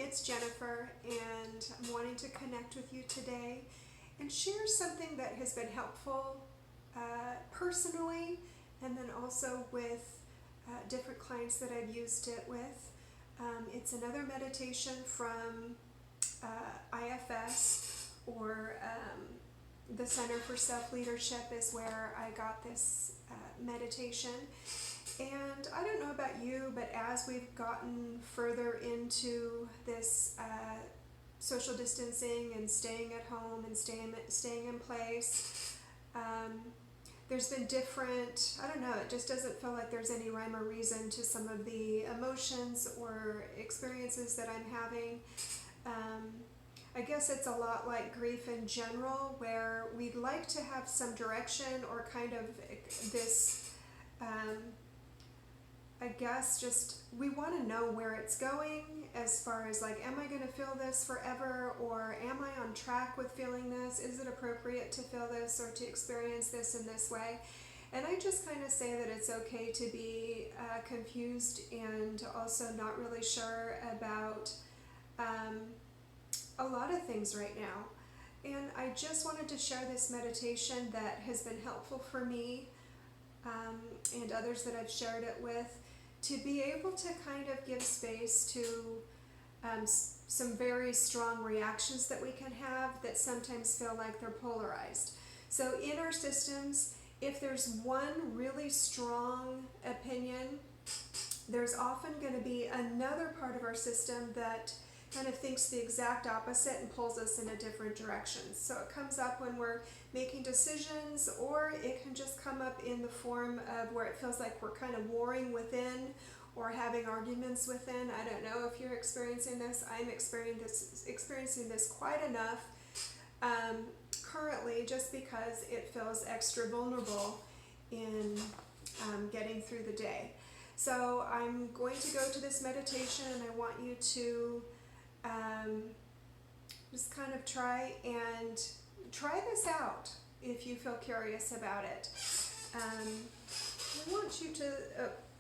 it's Jennifer, and I'm wanting to connect with you today and share something that has been helpful personally, and then also with different clients that I've used it with. It's another meditation from IFS, or the Center for Self-Leadership is where I got this meditation. And I don't know about you, but as we've gotten further into this social distancing and staying at home and staying in place, there's been different, I don't know, it just doesn't feel like there's any rhyme or reason to some of the emotions or experiences that I'm having. I guess it's a lot like grief in general, where we'd like to have some direction or kind of this, I guess just we want to know where it's going, as far as like, am I going to feel this forever, or am I on track with feeling this? Is it appropriate to feel this or to experience this in this way? And I just kind of say that it's okay to be confused and also not really sure about a lot of things right now. And I just wanted to share this meditation that has been helpful for me and others that I've shared it with, to be able to kind of give space to some very strong reactions that we can have that sometimes feel like they're polarized. So in our systems, if there's one really strong opinion, there's often going to be another part of our system that kind of thinks the exact opposite and pulls us in a different direction. So it comes up when we're making decisions, or it can just come up in the form of where it feels like we're kind of warring within or having arguments within. I don't know if you're experiencing this. I'm experiencing this quite enough currently, just because it feels extra vulnerable in getting through the day. So I'm going to go to this meditation, and I want you to just kind of try this out if you feel curious about it.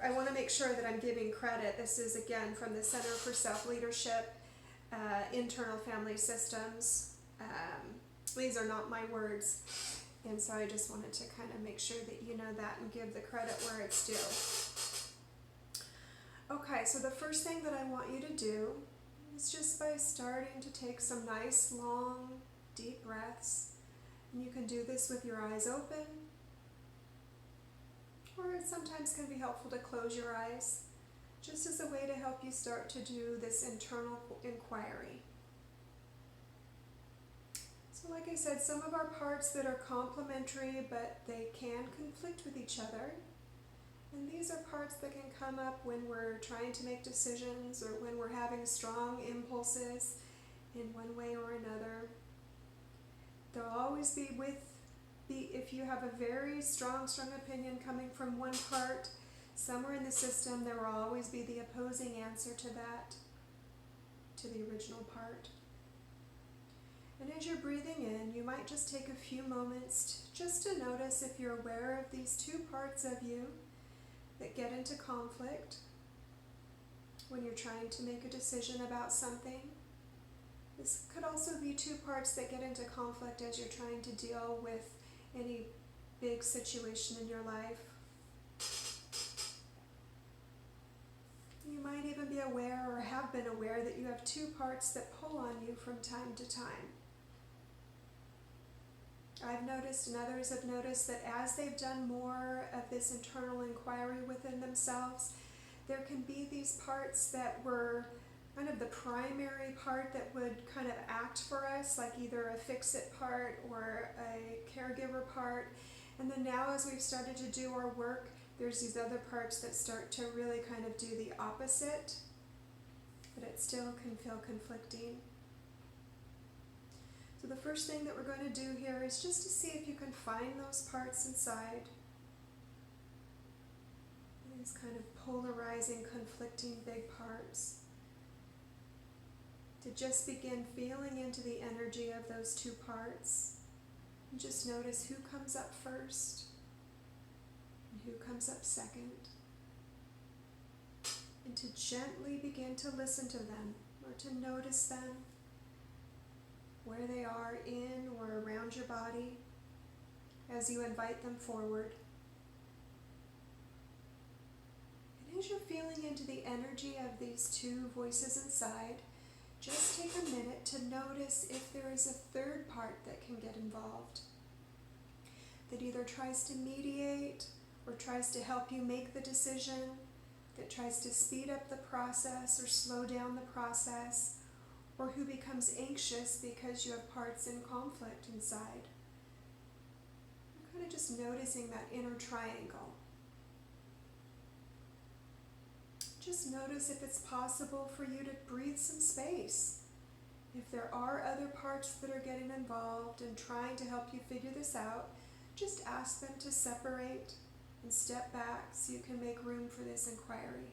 I want to make sure that I'm giving credit. This is again from the Center for Self-Leadership, Internal Family Systems. These are not my words, and so I just wanted to kind of make sure that you know that and give the credit where it's due. Okay, so the first thing that I want you to do is just by starting to take some nice, long, deep breaths. And you can do this with your eyes open, or it sometimes can be helpful to close your eyes, just as a way to help you start to do this internal inquiry. So like I said, some of our parts that are complementary, but they can conflict with each other. And these are parts that can come up when we're trying to make decisions, or when we're having strong impulses in one way or another. They'll always be if you have a very strong opinion coming from one part, somewhere in the system there will always be the opposing answer to that, to the original part. And as you're breathing in, you might just take a few moments just to notice if you're aware of these two parts of you that get into conflict when you're trying to make a decision about something. This could also be two parts that get into conflict as you're trying to deal with any big situation in your life. You might even be aware, or have been aware, that you have two parts that pull on you from time to time. I've noticed, and others have noticed, that as they've done more of this internal inquiry within themselves, there can be these parts that were kind of the primary part that would kind of act for us, like either a fix-it part or a caregiver part. And then now, as we've started to do our work, there's these other parts that start to really kind of do the opposite, but it still can feel conflicting. So the first thing that we're going to do here is just to see if you can find those parts inside. These kind of polarizing, conflicting big parts. To just begin feeling into the energy of those two parts. And just notice who comes up first and who comes up second. And to gently begin to listen to them. or to notice them, where they are in or around your body as you invite them forward. And as you're feeling into the energy of these two voices inside, just take a minute to notice if there is a third part that can get involved, that either tries to mediate or tries to help you make the decision, that tries to speed up the process or slow down the process, or who becomes anxious because you have parts in conflict inside. You're kind of just noticing that inner triangle. Just notice if it's possible for you to breathe some space. If there are other parts that are getting involved and trying to help you figure this out, just ask them to separate and step back so you can make room for this inquiry.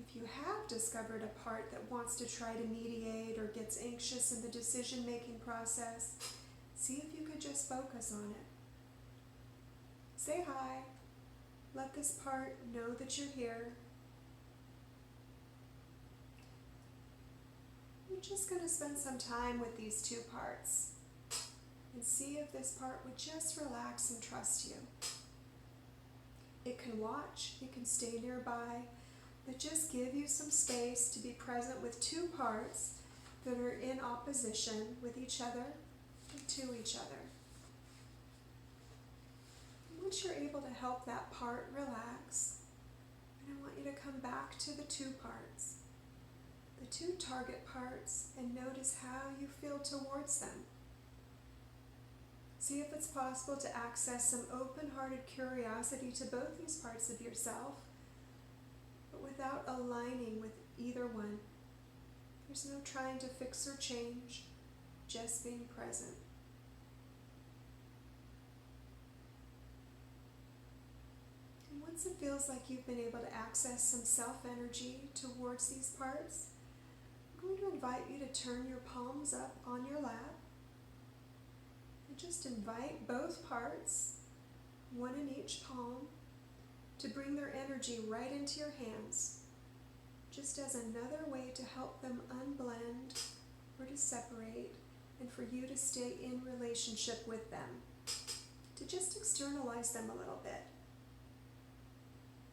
If you have discovered a part that wants to try to mediate or gets anxious in the decision-making process, see if you could just focus on it. Say hi. Let this part know that you're here. You're just going to spend some time with these two parts and see if this part would just relax and trust you. It can watch, it can stay nearby, but just give you some space to be present with two parts that are in opposition with each other and to each other. Once you're able to help that part relax, and I want you to come back to the two parts, the two target parts, and notice how you feel towards them. See if it's possible to access some open-hearted curiosity to both these parts of yourself, but without aligning with either one. There's no trying to fix or change, just being present. And once it feels like you've been able to access some self-energy towards these parts, I'm going to invite you to turn your palms up on your lap. And just invite both parts, one in each palm, to bring their energy right into your hands, just as another way to help them unblend or to separate, and for you to stay in relationship with them, to just externalize them a little bit.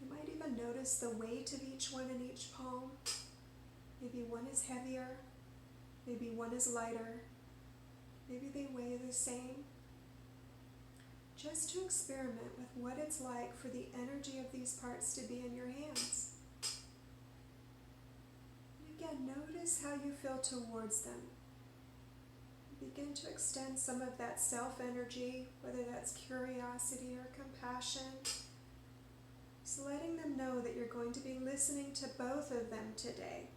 You might even notice the weight of each one in each palm. Maybe one is heavier, maybe one is lighter, maybe they weigh the same. Just to experiment with what it's like for the energy of these parts to be in your hands. And again, notice how you feel towards them. Begin to extend some of that self-energy, whether that's curiosity or compassion. Just letting them know that you're going to be listening to both of them today.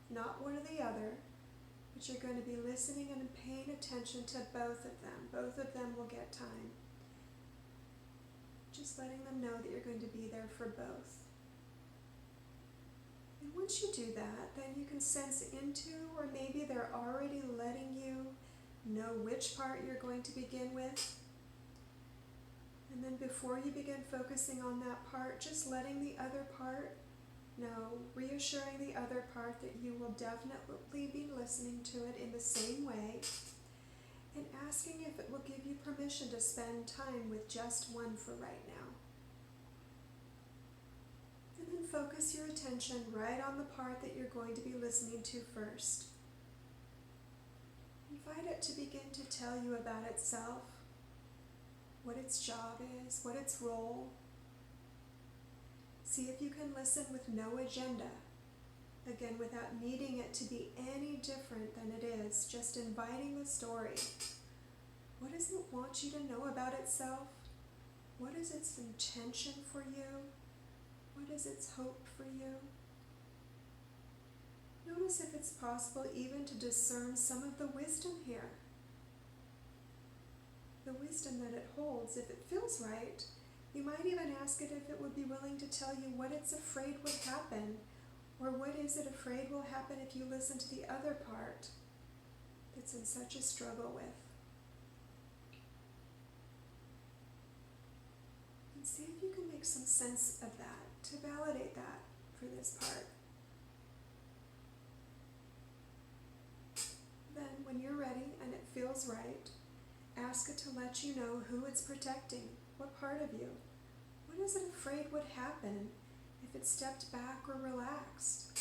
Not one or the other, but you're going to be listening and paying attention to both of them. Both of them will get time. Just letting them know that you're going to be there for both. And once you do that, then you can sense into, or maybe they're already letting you know which part you're going to begin with. And then before you begin focusing on that part, just letting the other part know, reassuring the other part that you will definitely be listening to it in the same way, and asking if it will give you permission to spend time with just one for right now. And then focus your attention right on the part that you're going to be listening to first. Invite it to begin to tell you about itself, what its job is, what its role. See if you can listen with no agenda. Again, without needing it to be any different than it is, just inviting the story. What does it want you to know about itself? What is its intention for you? What is its hope for you? Notice if it's possible even to discern some of the wisdom here. The wisdom that it holds. If it feels right, you might even ask it if it would be willing to tell you what it's afraid would happen, or what is it afraid will happen if you listen to the other part that's in such a struggle with. And see if you can make some sense of that, to validate that for this part. feels right, ask it to let you know who it's protecting, what part of you. What is it afraid would happen if it stepped back or relaxed?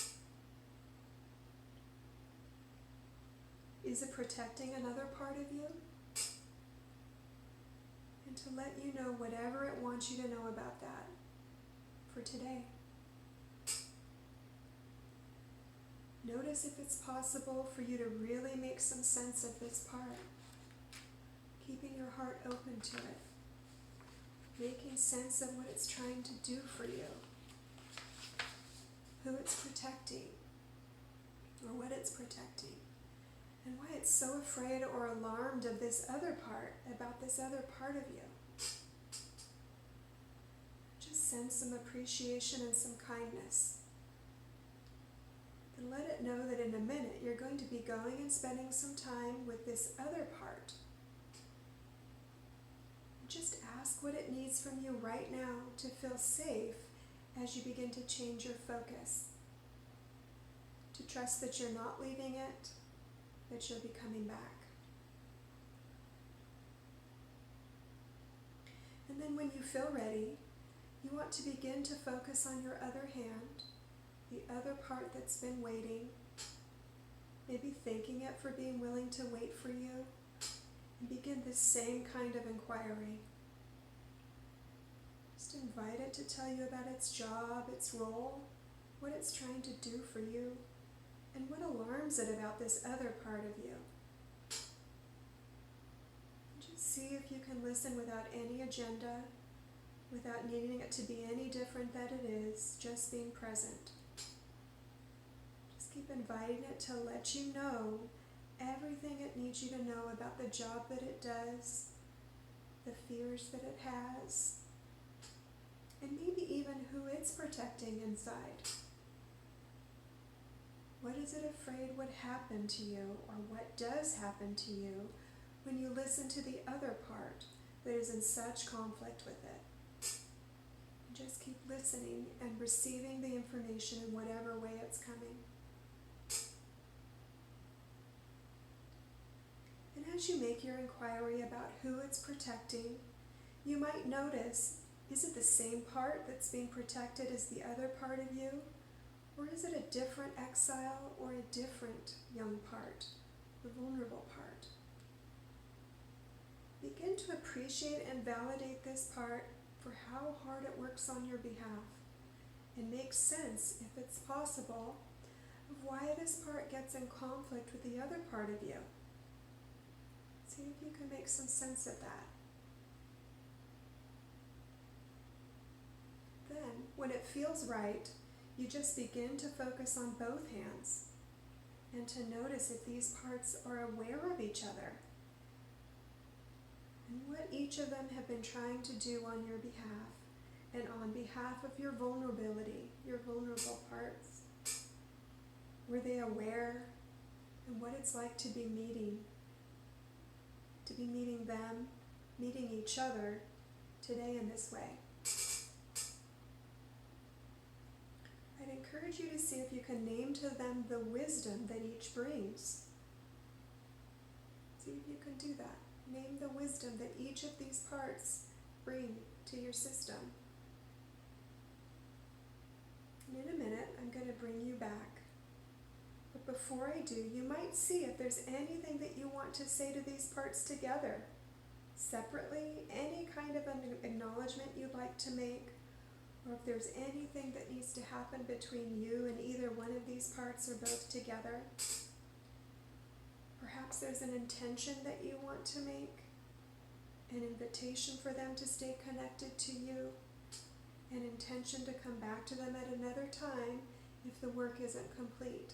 Is it protecting another part of you? And to let you know whatever it wants you to know about that for today. Notice if it's possible for you to really make some sense of this part, keeping your heart open to it, making sense of what it's trying to do for you, who it's protecting, or what it's protecting, and why it's so afraid or alarmed of this other part, about this other part of you. Just send some appreciation and some kindness. And let it know that in a minute you're going to be going and spending some time with this other part. Just ask what it needs from you right now to feel safe as you begin to change your focus. To trust that you're not leaving it, that you'll be coming back. And then when you feel ready, you want to begin to focus on your other hand, the other part that's been waiting, maybe thanking it for being willing to wait for you, and begin this same kind of inquiry. Just invite it to tell you about its job, its role, what it's trying to do for you, and what alarms it about this other part of you. Just see if you can listen without any agenda, without needing it to be any different than it is, just being present. Just keep inviting it to let you know everything it needs you to know about the job that it does, the fears that it has, and maybe even who it's protecting inside. What is it afraid would happen to you, or what does happen to you when you listen to the other part that is in such conflict with it? And just keep listening and receiving the information in whatever way it's coming. And as you make your inquiry about who it's protecting, you might notice, is it the same part that's being protected as the other part of you? Or is it a different exile or a different young part, the vulnerable part? Begin to appreciate and validate this part for how hard it works on your behalf, and make sense, if it's possible, of why this part gets in conflict with the other part of you. See if you can make some sense of that. Then, when it feels right, you just begin to focus on both hands and to notice if these parts are aware of each other and what each of them have been trying to do on your behalf and on behalf of your vulnerability, your vulnerable parts. Were they aware and what it's like to be meeting them, meeting each other today in this way? I'd encourage you to see if you can name to them the wisdom that each brings. See if you can do that. Name the wisdom that each of these parts bring to your system. And in a minute, I'm going to bring you back. But before I do, you might see if there's anything that you want to say to these parts together. Separately, any kind of an acknowledgement you'd like to make, or if there's anything that needs to happen between you and either one of these parts or both together. Perhaps there's an intention that you want to make, an invitation for them to stay connected to you, an intention to come back to them at another time if the work isn't complete.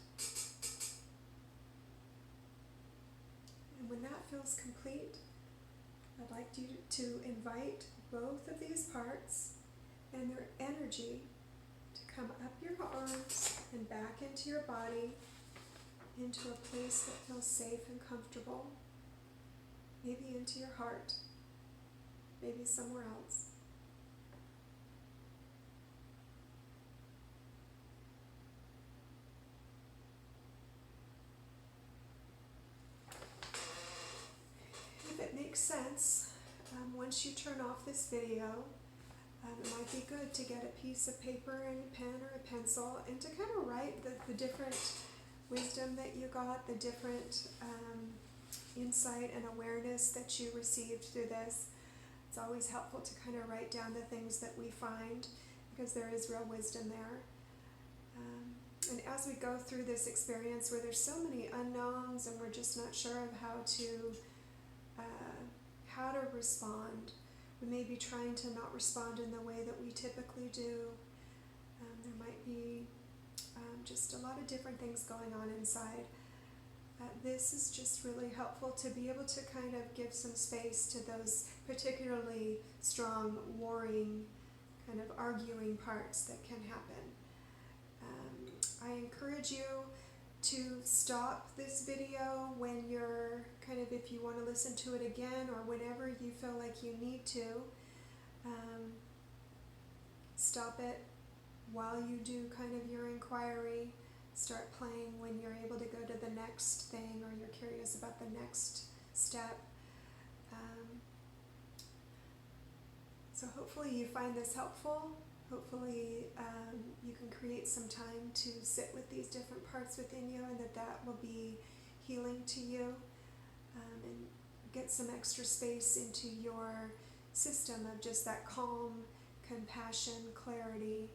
And when that feels complete, I'd like you to invite both of these parts and their energy to come up your arms and back into your body, into a place that feels safe and comfortable, maybe into your heart, maybe somewhere else. sense, once you turn off this video, it might be good to get a piece of paper and a pen or a pencil and to kind of write the different wisdom that you got, the different insight and awareness that you received through this. It's always helpful to kind of write down the things that we find because there is real wisdom there. And as we go through this experience where there's so many unknowns and we're just not sure of how to respond, we may be trying to not respond in the way that we typically do. There might be just a lot of different things going on inside. This is just really helpful to be able to kind of give some space to those particularly strong, warring, kind of arguing parts that can happen. I encourage you to stop this video when you're if you want to listen to it again or whenever you feel like you need to. Stop it while you do kind of your inquiry. Start playing when you're able to go to the next thing or you're curious about the next step. So hopefully you find this helpful. Hopefully you can create some time to sit with these different parts within you and that will be healing to you, and get some extra space into your system of just that calm, compassion, clarity,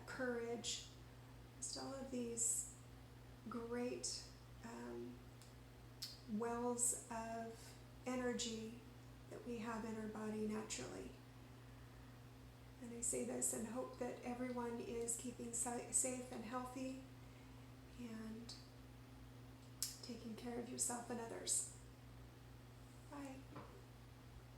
courage, just all of these great wells of energy that we have in our body naturally. And I say this and hope that everyone is keeping safe and healthy and taking care of yourself and others.